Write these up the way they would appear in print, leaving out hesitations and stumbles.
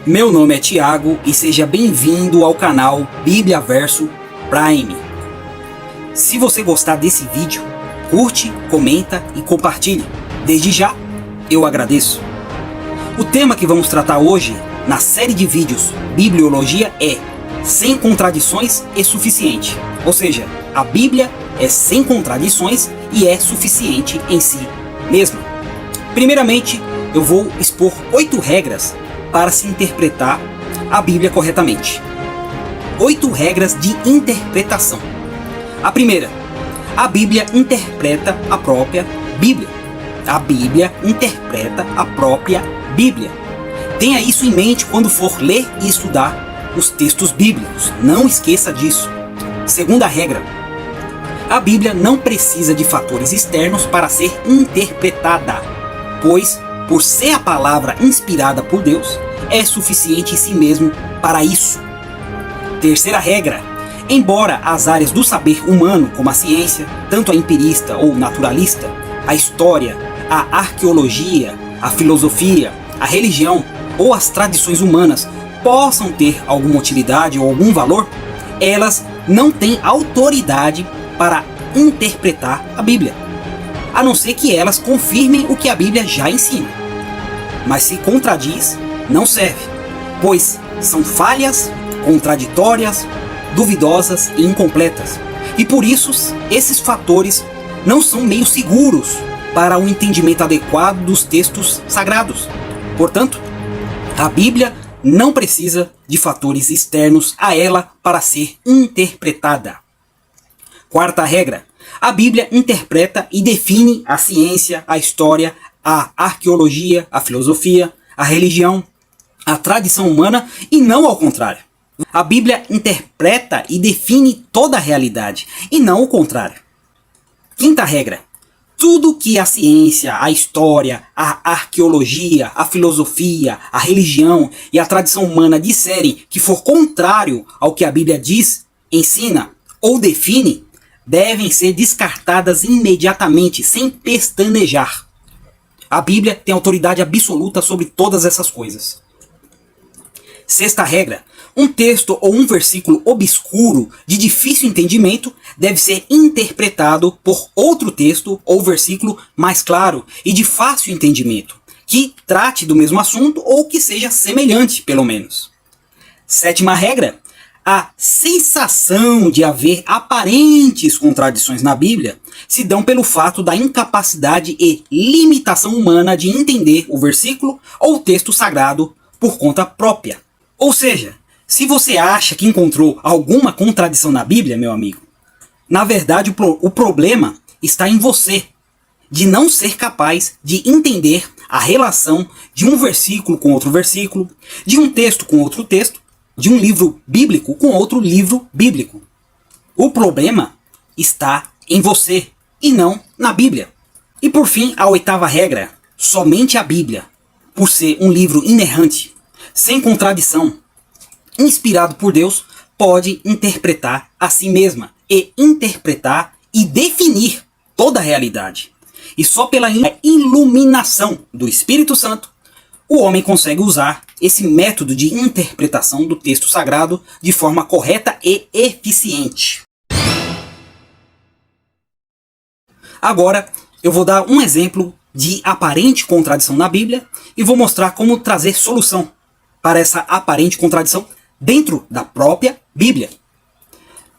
Meu nome é Thiago e seja bem-vindo ao canal Bíblia Verso Prime. Se você gostar desse vídeo, curte, comenta e compartilhe. Desde já, eu agradeço. O tema que vamos tratar hoje, na série de vídeos Bibliologia, é sem contradições e suficiente. Ou seja, a Bíblia é sem contradições e é suficiente em si mesma. Primeiramente, eu vou expor 8 regras para se interpretar a Bíblia corretamente. 8 regras de interpretação. A primeira, a Bíblia interpreta a própria Bíblia. A Bíblia interpreta a própria Bíblia. Tenha isso em mente quando for ler e estudar os textos bíblicos. Não esqueça disso. Segunda regra, a Bíblia não precisa de fatores externos para ser interpretada, pois, por ser a palavra inspirada por Deus, é suficiente em si mesmo para isso. Terceira regra, embora as áreas do saber humano, como a ciência, tanto a empirista ou naturalista, a história, a arqueologia, a filosofia, a religião ou as tradições humanas possam ter alguma utilidade ou algum valor, elas não têm autoridade para interpretar a Bíblia, a não ser que elas confirmem o que a Bíblia já ensina. Mas se contradiz, não serve, pois são falhas, contraditórias, duvidosas e incompletas. E por isso, esses fatores não são meios seguros para o entendimento adequado dos textos sagrados. Portanto, a Bíblia não precisa de fatores externos a ela para ser interpretada. Quarta regra, a Bíblia interpreta e define a ciência, a história, a arqueologia, a filosofia, a religião, a tradição humana e não ao contrário. A Bíblia interpreta e define toda a realidade e não o contrário. Quinta regra, tudo que a ciência, a história, a arqueologia, a filosofia, a religião e a tradição humana disserem que for contrário ao que a Bíblia diz, ensina ou define, devem ser descartadas imediatamente, sem pestanejar. A Bíblia tem autoridade absoluta sobre todas essas coisas. Sexta regra, um texto ou um versículo obscuro de difícil entendimento deve ser interpretado por outro texto ou versículo mais claro e de fácil entendimento, que trate do mesmo assunto ou que seja semelhante, pelo menos. Sétima regra, a sensação de haver aparentes contradições na Bíblia se dão pelo fato da incapacidade e limitação humana de entender o versículo ou o texto sagrado por conta própria. Ou seja, se você acha que encontrou alguma contradição na Bíblia, meu amigo, na verdade o problema está em você, de não ser capaz de entender a relação de um versículo com outro versículo, de um texto com outro texto, de um livro bíblico com outro livro bíblico. O problema está em você e não na Bíblia. E por fim, a oitava regra, somente a Bíblia, por ser um livro inerrante, sem contradição, inspirado por Deus, pode interpretar a si mesma e interpretar e definir toda a realidade. E só pela iluminação do Espírito Santo, o homem consegue usar esse método de interpretação do texto sagrado de forma correta e eficiente. Agora, eu vou dar um exemplo de aparente contradição na Bíblia e vou mostrar como trazer solução para essa aparente contradição dentro da própria Bíblia.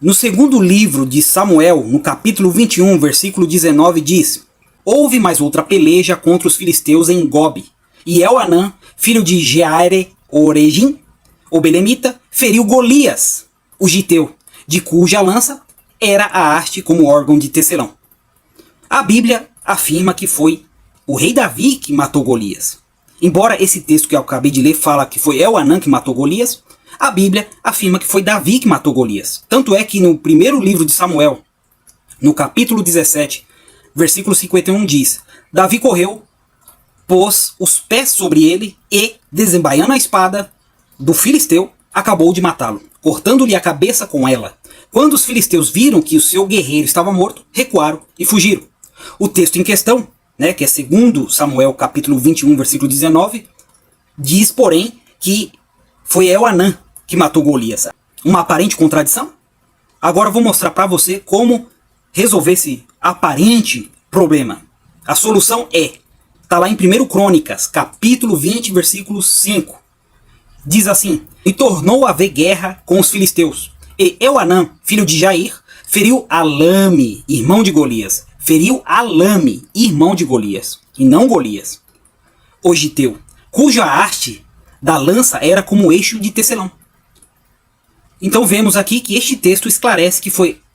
No segundo livro de Samuel, no capítulo 21, versículo 19, diz: houve mais outra peleja contra os filisteus em Gobe. E Elhanã, filho de Jeare-Oregim, o belemita, feriu Golias, o giteu, de cuja lança era a haste como órgão de tecelão. A Bíblia afirma que foi o rei Davi que matou Golias. Embora esse texto que eu acabei de ler fala que foi Elhanã que matou Golias, a Bíblia afirma que foi Davi que matou Golias. Tanto é que no primeiro livro de Samuel, no capítulo 17, versículo 51 diz: Davi correu, pôs os pés sobre ele e, desembaiando a espada do filisteu, acabou de matá-lo, cortando-lhe a cabeça com ela. Quando os filisteus viram que o seu guerreiro estava morto, recuaram e fugiram. O texto em questão, que é 2 Samuel capítulo 21, versículo 19, diz, porém, que foi Elhanã que matou Golias. Uma aparente contradição? Agora eu vou mostrar para você como resolver esse aparente problema. A solução está lá em 1 Crônicas, capítulo 20, versículo 5. Diz assim: e tornou a haver guerra com os filisteus. E Elhanã, filho de Jair, feriu Alame, irmão de Golias. Feriu Alame, irmão de Golias, e não Golias, o giteu, cuja haste da lança era como o eixo de tecelão. Então vemos aqui que este texto esclarece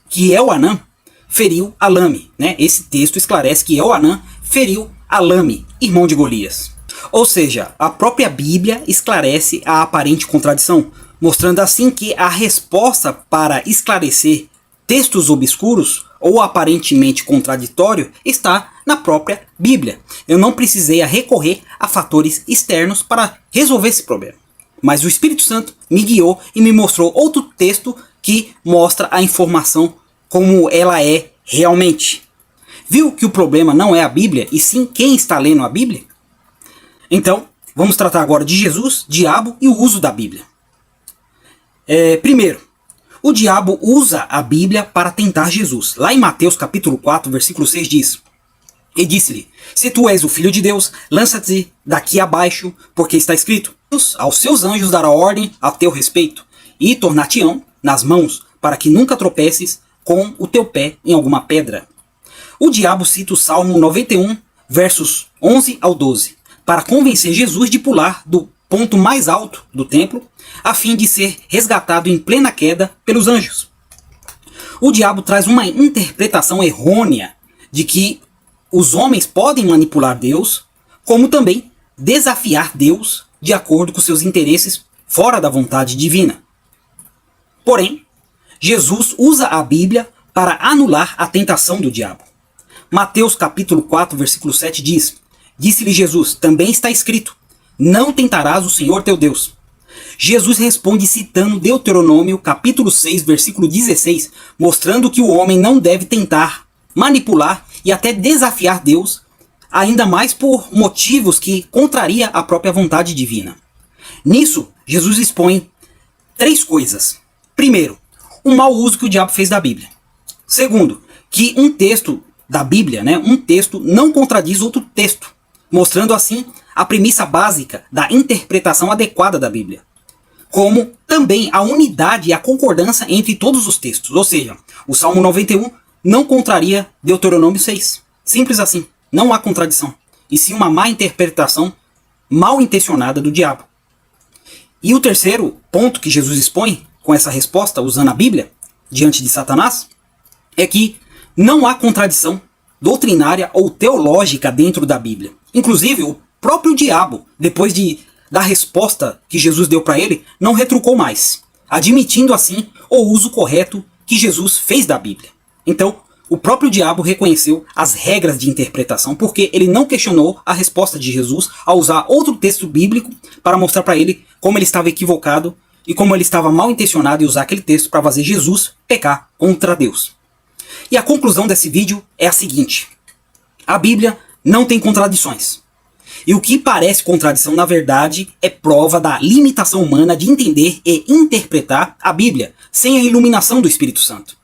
que Elhanã feriu Alame, né? Esse texto esclarece que Elhanã feriu Alame, irmão de Golias. Ou seja, a própria Bíblia esclarece a aparente contradição, mostrando assim que a resposta para esclarecer textos obscuros ou aparentemente contraditório está na própria Bíblia. Eu não precisei recorrer a fatores externos para resolver esse problema. Mas o Espírito Santo me guiou e me mostrou outro texto que mostra a informação como ela é realmente. Viu que o problema não é a Bíblia, e sim quem está lendo a Bíblia? Então, vamos tratar agora de Jesus, diabo e o uso da Bíblia. Primeiro, o diabo usa a Bíblia para tentar Jesus. Lá em Mateus capítulo 4, versículo 6 diz: e disse-lhe, se tu és o Filho de Deus, lança-te daqui abaixo, porque está escrito, aos seus anjos dará ordem a teu respeito, e tornar-te-ão nas mãos, para que nunca tropeces com o teu pé em alguma pedra. O diabo cita o Salmo 91, versos 11 ao 12, para convencer Jesus de pular do ponto mais alto do templo, a fim de ser resgatado em plena queda pelos anjos. O diabo traz uma interpretação errônea de que os homens podem manipular Deus, como também desafiar Deus de acordo com seus interesses fora da vontade divina. Porém, Jesus usa a Bíblia para anular a tentação do diabo. Mateus capítulo 4, versículo 7 diz: disse-lhe Jesus, também está escrito, não tentarás o Senhor teu Deus. Jesus responde citando Deuteronômio capítulo 6, versículo 16, mostrando que o homem não deve tentar, manipular e até desafiar Deus, ainda mais por motivos que contraria a própria vontade divina. Nisso, Jesus expõe 3 coisas. Primeiro, o mau uso que o diabo fez da Bíblia. Segundo, que um texto da Bíblia, um texto não contradiz outro texto, mostrando assim a premissa básica da interpretação adequada da Bíblia, como também a unidade e a concordância entre todos os textos, ou seja, o Salmo 91 não contraria Deuteronômio 6, simples assim, não há contradição, e sim uma má interpretação mal intencionada do diabo. E o terceiro ponto que Jesus expõe com essa resposta, usando a Bíblia, diante de Satanás, é que não há contradição doutrinária ou teológica dentro da Bíblia. Inclusive, o próprio diabo, depois da resposta que Jesus deu para ele, não retrucou mais, admitindo assim o uso correto que Jesus fez da Bíblia. Então, o próprio diabo reconheceu as regras de interpretação, porque ele não questionou a resposta de Jesus ao usar outro texto bíblico para mostrar para ele como ele estava equivocado e como ele estava mal intencionado em usar aquele texto para fazer Jesus pecar contra Deus. E a conclusão desse vídeo é a seguinte: a Bíblia não tem contradições. E o que parece contradição, na verdade, é prova da limitação humana de entender e interpretar a Bíblia sem a iluminação do Espírito Santo.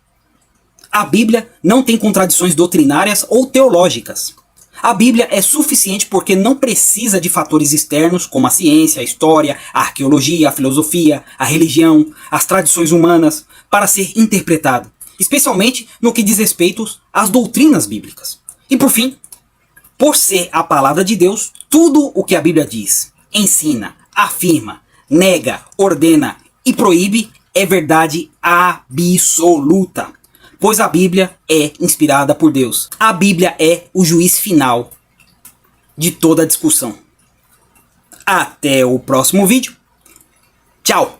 A Bíblia não tem contradições doutrinárias ou teológicas. A Bíblia é suficiente porque não precisa de fatores externos como a ciência, a história, a arqueologia, a filosofia, a religião, as tradições humanas para ser interpretado, especialmente no que diz respeito às doutrinas bíblicas. E por fim, por ser a palavra de Deus, tudo o que a Bíblia diz, ensina, afirma, nega, ordena e proíbe é verdade absoluta. Pois a Bíblia é inspirada por Deus. A Bíblia é o juiz final de toda a discussão. Até o próximo vídeo. Tchau!